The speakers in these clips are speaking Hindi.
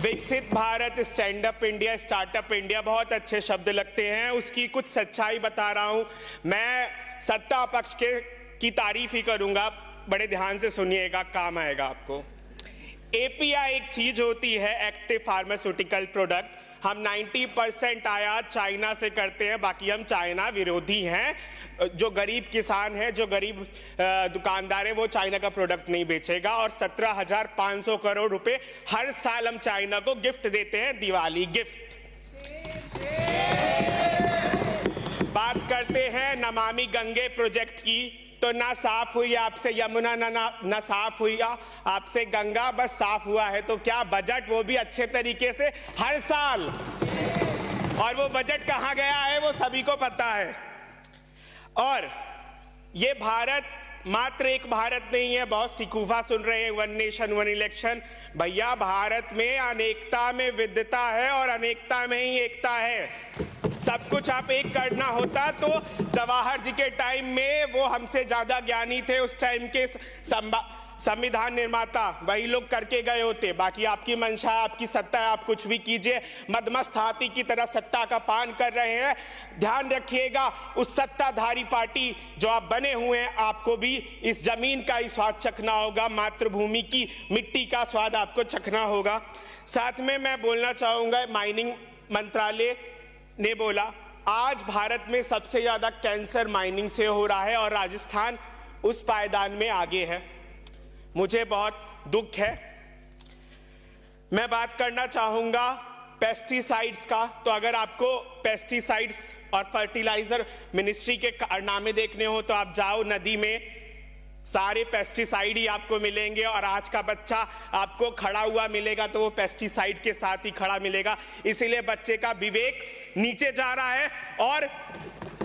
विकसित Bharat, stand up India, startup India बहुत अच्छे शब्द लगते हैं। उसकी कुछ सच्चाई बता रहा हूं। मैं सत्ता पक्ष की तारीफ ही करूंगा, बड़े ध्यान से सुनिएगा, काम आएगा आपको। एपीआई एक चीज होती है, एक्टिव फार्मास्यूटिकल प्रोडक्ट। हम 90% आयात चाइना से करते हैं, बाकी हम चाइना विरोधी हैं। जो गरीब किसान है, जो गरीब दुकानदार है, वो चाइना का प्रोडक्ट नहीं बेचेगा। और 17,500 करोड़ रुपए हर साल हम चाइना को गिफ्ट देते हैं, दिवाली गिफ्ट। बात करते हैं नमामि गंगे प्रोजेक्ट की, तो ना साफ हुई आपसे यमुना, ना साफ हुई आपसे गंगा, बस साफ हुआ है तो क्या बजट, वो भी अच्छे तरीके से हर साल। और वो बजट कहां गया है वो सभी को पता है। और ये भारत मात्र एक भारत नहीं है। बहुत सिकूफा सुन रहे हैं, वन नेशन वन इलेक्शन। भैया, भारत में अनेकता में विविधता है और अनेकता में ही एकता है। सब कुछ आप एक करना होता तो जवाहर जी के टाइम में वो हमसे ज्यादा ज्ञानी थे, उस टाइम के संविधान निर्माता, वही लोग करके गए होते। बाकी आपकी मंशा, आपकी सत्ता है, आप कुछ भी कीजिए। मदमस्त हाथी की तरह सत्ता का पान कर रहे हैं। ध्यान रखिएगा, उस सत्ताधारी पार्टी जो आप बने हुए हैं, आपको भी इस जमीन का ही स्वाद चखना होगा, मातृभूमि की मिट्टी का स्वाद आपको चखना होगा। साथ में मैं बोलना चाहूंगा, माइनिंग मंत्रालय ने बोला आज भारत में सबसे ज्यादा कैंसर माइनिंग से हो रहा है और राजस्थान उस पायदान में आगे है। मुझे बहुत दुख है। मैं बात करना चाहूंगा पेस्टिसाइड्स का। तो अगर आपको पेस्टिसाइड्स और फर्टिलाइजर मिनिस्ट्री के कारनामे देखने हो तो आप जाओ नदी में, सारे पेस्टिसाइड ही आपको मिलेंगे। और आज का बच्चा आपको खड़ा हुआ मिलेगा तो वो पेस्टिसाइड के साथ ही खड़ा मिलेगा। इसीलिए बच्चे का विवेक नीचे जा रहा है और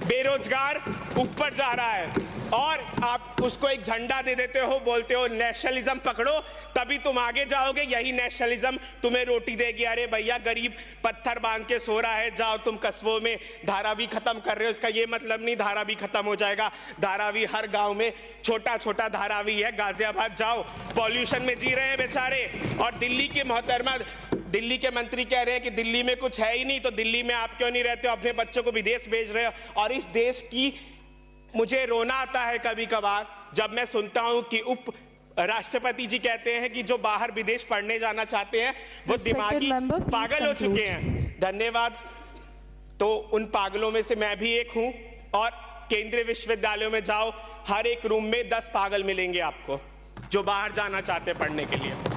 बेरोजगार ऊपर जा रहा है। और आप उसको एक झंडा दे देते हो, बोलते हो नेशनलिज्म पकड़ो, तभी तुम आगे जाओगे। यही नेशनलिज्म तुम्हें रोटी देगी। अरे भैया, गरीब पत्थर बांध के सो रहा है, जाओ तुम कस्बों में धारावी खत्म कर रहे हो। इसका ये मतलब नहीं धारावी खत्म हो जाएगा। धारावी हर गांव में छोटा छोटा धारावी है। गाजियाबाद जाओ, पॉल्यूशन में जी रहे हैं बेचारे। और दिल्ली के मोहतरमा, दिल्ली के मंत्री कह रहे हैं कि दिल्ली में कुछ है ही नहीं, तो दिल्ली में आप क्यों नहीं रहते हो? अपने बच्चों को विदेश भेज रहे हो। और इस देश की मुझे रोना आता है कभी कभार जब मैं सुनता हूं कि उप राष्ट्रपति जी कहते हैं कि जो बाहर विदेश पढ़ने जाना चाहते हैं वो दिमागी पागल हो चुके हैं। धन्यवाद। तो उन पागलों में से मैं भी एक हूं। और केंद्रीय विश्वविद्यालयों में जाओ, हर एक रूम में 10 पागल मिलेंगे आपको जो बाहर जाना चाहते हैं पढ़ने के लिए।